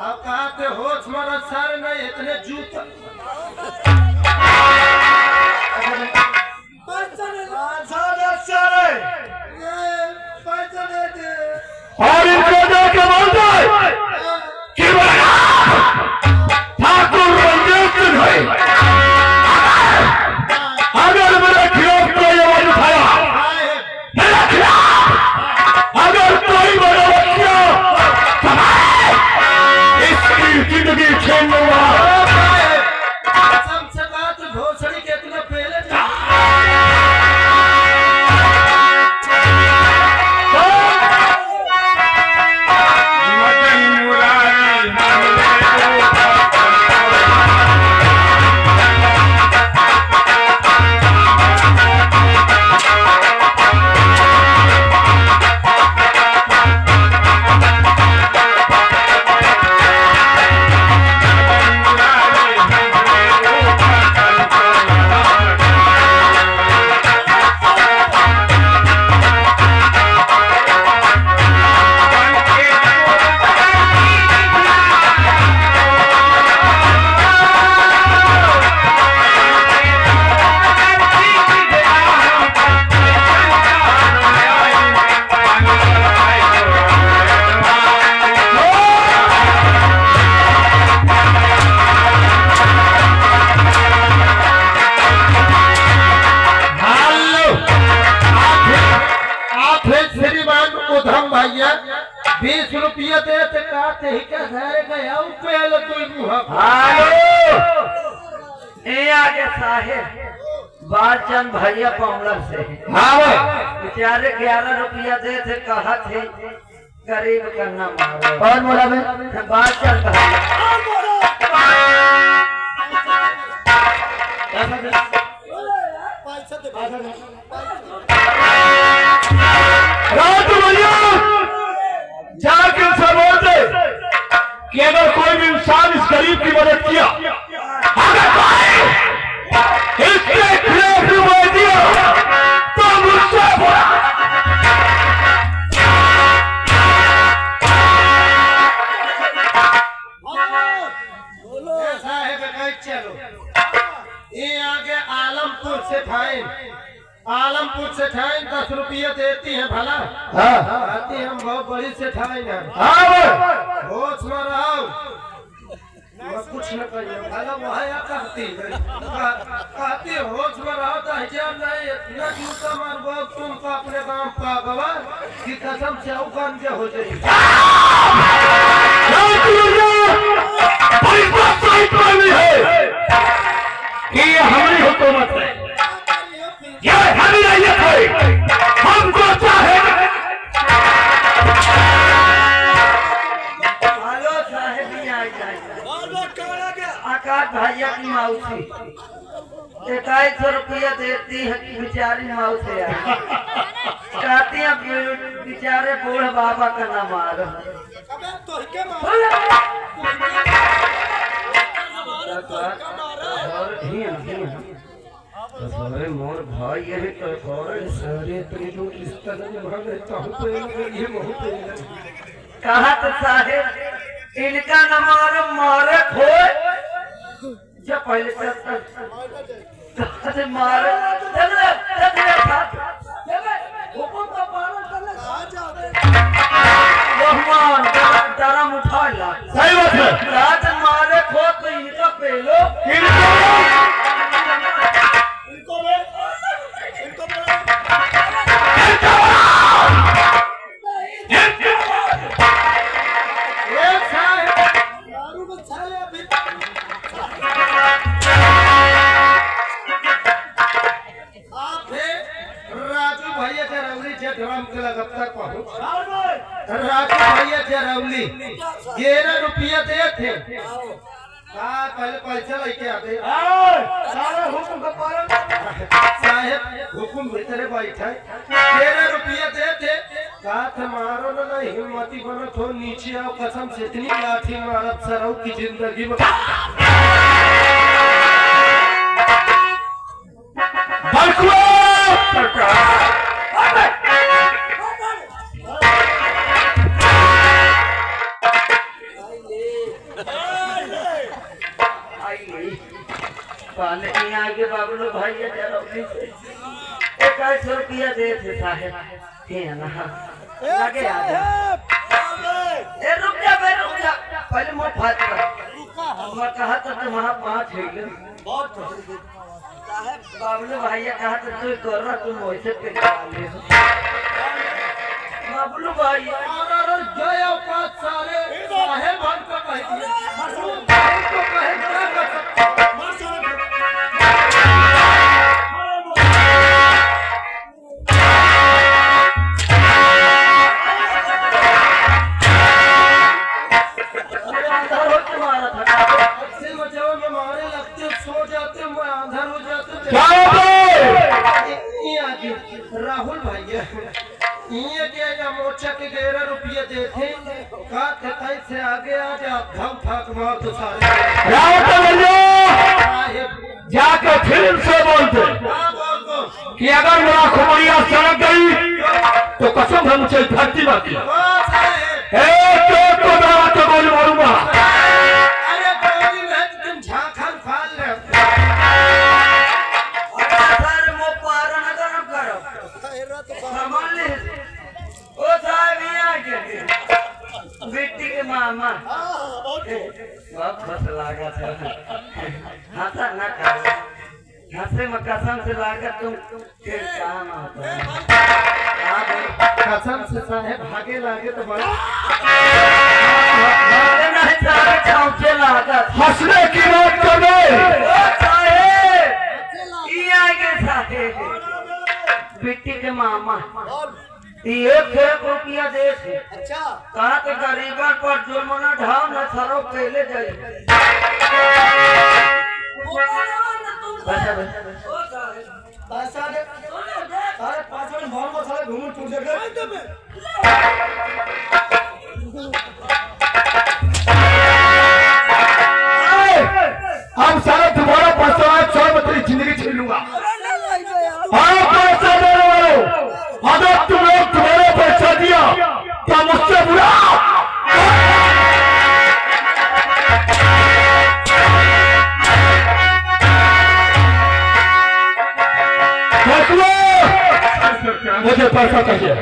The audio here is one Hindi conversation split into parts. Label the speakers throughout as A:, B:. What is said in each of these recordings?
A: अब कहते होश मरा सर नहीं इतने जूत
B: और इनको जाके बोलते कि ठाकुर रंजीत सिंह है, अगर मेरे खिलाफ कोई आवाज उठाया, मेरे खिलाफ अगर कोई बगावत किया तो मैं इसकी जिंदगी छीन लूंगा।
A: घोषणी के इतना पहले भैया 20 रुपया देते काटे ही क्या घर गया पहले कोई मुहा
C: आगे साहेब बालचंद भैया पमलर से बेचारे 11 रुपया दे थे कहा थे गरीब करना मारो
A: और बोला
C: बालचंद
B: जाके उनसे बोलते कि अगर कोई भी इंसान इस गरीब की मदद किया, अगर कोई इसके खिलाफ बोल दिया तो मुझसे बोला।
A: चलो ये आगे आलमपुर से ठाइन 10 रुपये देती है भला। आती हम बहुत बड़ी से ठाइन है। होश में रहो, कुछ न करिए भला वहाँ कहती होश में रहो तो हिजाब नहीं इतना जूता मार बहुत तुमको अपने गांव पागवा की कसम से उगन के हो जाएगी।
B: ये हमारी हुकूमत है, ये हमारी रैयत है, हमको चाहे
C: आकाश भैया की मौसी 21 रुपया देती है बेचारी मौसी कहती है बेचारे बूढ़ बाबा का नाम मारो
A: अरे मोर भाई यही तो सारे लोग इस तरह
C: कहा तो साहेब इनका न मारो मारे खो जब पहले से मारे दरम उठा ला
B: सही बात है।
C: रात मारे खो तो इनका पहलो
A: राजू भैया जरौली 11 रुपया दे थे। पहले पैसा लेके आते साहेब हुकुम भीतरे बैठा 13 रुपया दे थे। कहा था मारो ना हिम्मती बनो थो नीचे आओ कसम से इतनी लाठी मारब सरऊ की जिंदगी में
C: बेटी पाले नहीं आगे बाबलू भाई ये जरौली से 21 रुपया दे थे साहेब के ना आगे आ जा ए रुक जा पहले मोर फाट मैं कहा तो तुम्हारा 5 है बहुत साहेब बाबलू भाई कहा तो तू कर रहा तुम वैसे पे ले बाबलू भाई
A: और जय औकात सारे साहेब बन का कह दिया तो कहे क्या कर राहुल भैया ये के मोचा के 11 रुपये देते का कैसे आगे आ जा धम फाक मार तो सारे
B: जाकर फिर से बोलते कि अगर मेरा खुमरिया सड़क गई तो कसम है मुझे धरती बाकी तो गोली मारूंगा।
A: अरे गोली में तुम झांखन फाल ले
C: सर मो पार न करो सामान ले ओ साहब यहाँ के बेटी के मामा बहुत खुश लगा था हंसा न करो हंसे में कसम से लाकर तुम फिर काम होता है
A: कसम से साहेब भागे लागे तो बड़ा
C: नहीं सारे चौके लागा
B: हंसने की बात कर दे
C: ओ साहेब यहाँ के साहेब बेटी के मामा 1 रुपया दे थे कहा तो गरीबन पर जुर्माना ढाव न सरो पहले जाए
B: हम सारा तुम्हारा पैसा 100 में तेरी जिंदगी छीन लूंगा। पैसा देने वालों अगर तुम लोग तुम्हारे पैसा दिया तो मुझसे बुरा मुझे पैसा चाहिए।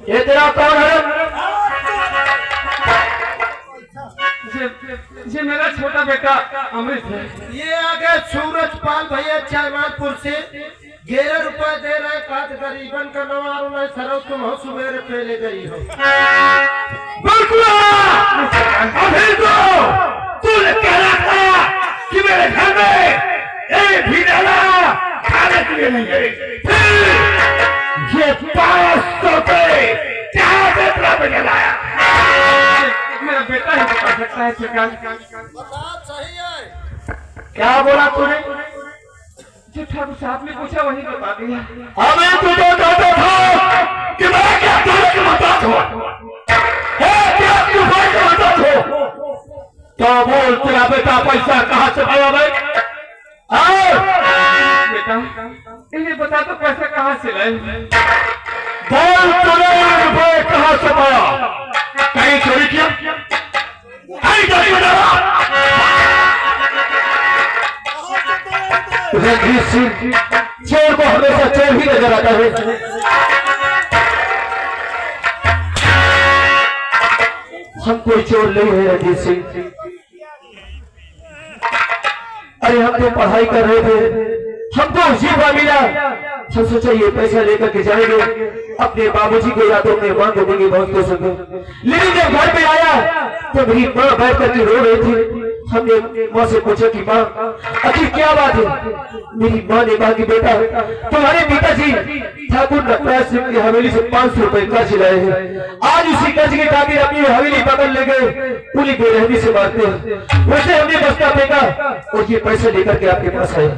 B: ये तेरा कौन है?
D: ये मेरा छोटा बेटा अमृत है।
A: ये आगे सूरजपाल भैया चायमानपुर से 11 रुपए दे रहे काट गरीबन का नवारू नहीं सरो तुम हो सुबेरे पहले गई हो।
B: बिल्कुल अभी तो तूने कह रहा था कि मेरे घर लिए नहीं गए। ये 500 रुपए कहाँ से प्राप्त लाया?
D: मेरा बेटा ही बता सकता है सरकार।
A: बता सही है।
B: क्या बोला तूने?
D: जो ठाकुर साहब ने पूछा वही बता दिया।
B: हमें तुझे कहता था कि मैं क्या तुझे मोहताज हूँ, क्या तू भाई का मोहताज हो? तो बोल तेरा बेटा पैसा कहाँ से आया भाई?
D: बेटा इन्हें बता दो पैसा कहाँ से लाए?
B: बोल तूने रुपए कहाँ से पाया? कहीं चोरी किया? कहीं चोरी किया? रणजीत सिंह चोर को हमेशा चोर ही नजर आता है। हम कोई चोर नहीं है रणजीत सिंह। अरे हम तो पढ़ाई कर रहे थे, हमको जीवा मिला, हम सोचा ये पैसा लेकर के जाएंगे अपने बाबूजी को या तो अपने मां को देंगे बहुत खुश होंगे। लेकिन जब घर पे आया तो मेरी माँ बैठ करके रो रही थी। हमने माँ से पूछा कि माँ आखिर क्या बात है? मेरी माँ ने कहा कि बेटा तुम्हारे पिताजी ठाकुर नटराज सिंह की हवेली से 500 रुपए कर्ज लाए हैं। आज उसी कर्ज के खातिर अपनी हवेली पकड़ ले गए, पूरी बेरहमी से मारते हैं। वैसे हमने बस्ता फेंका और ये पैसे लेकर के आपके पास आए।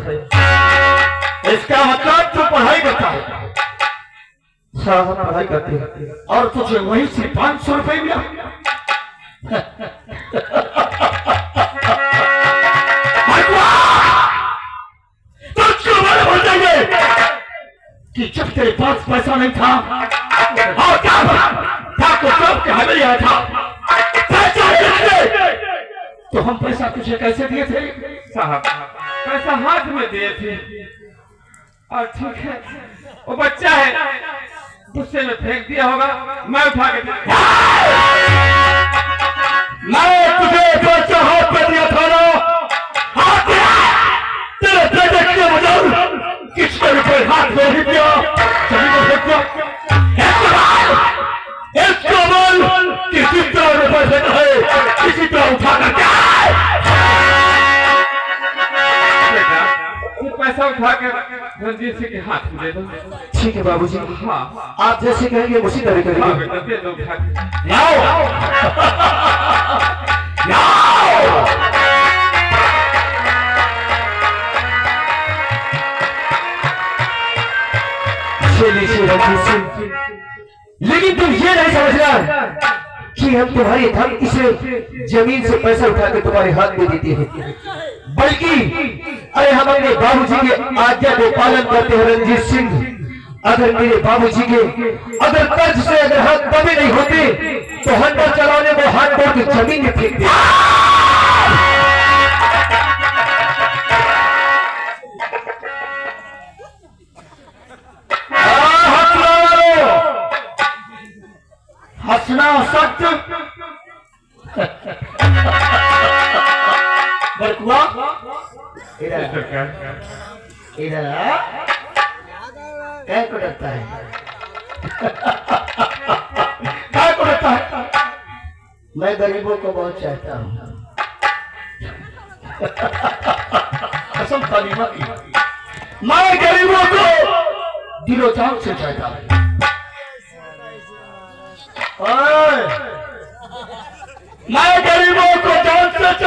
B: इसका मतलब तू पढ़ाई करता है? हाँ हम पढ़ाई करते हैं। और तुझे वहीं से 500 रुपए मिला? तुझको बड़े हो जाएंगे कि जब तेरे पास पैसा नहीं था और क्या तो सबके हमें आया था पैसा दे, तो हम पैसा तुझे कैसे दिए थे?
D: साहब पैसा हाथ में दिए थे और ठीक है वो बच्चा है गुस्से में फेंक दिया होगा, मैं उठा के
B: मैं तुझे जो चाहत कर दिया था ना, हाथ तेरे बेटे के बजाय किसके रुपए हाथ में ही दिया, सभी को फेंक दिया। इसको बोल किसी तरह रुपए से है किसी तरह उठा कर
D: पैसा उठा के रणजीत सिंह के हाथ में दे दो।
B: ठीक है बाबूजी,
D: हाँ
B: आप जैसे कहेंगे उसी तरह
D: हाँ
B: करेंगे।
D: बेटा दे दो उठा के।
B: लाओ लाओ। लीजिए रणजीत सिंह, लेकिन तुम ये नहीं समझ रहा कि हम तुम्हारी धन इसे जमीन से पैसा उठा के तुम्हारे हाथ में देते हैं, बल्कि अरे हम अपने बाबूजी के आज्ञा को पालन करते हैं। रणजीत सिंह अगर मेरे बाबूजी के अगर कर्ज से अगर हाथ दबे नहीं होते तो हंडा चलाने को हाथ तोड़ के जमीन में फेंक दे। हंसना सत्य बरकुआ इधर इधर क्या को डरता है? क्या को डरता है? मैं गरीबों को बहुत चाहता हूँ। कसम खानी मत, मैं गरीबों को दिलो जान से चाहता हूँ। मैं गरीबों को जान से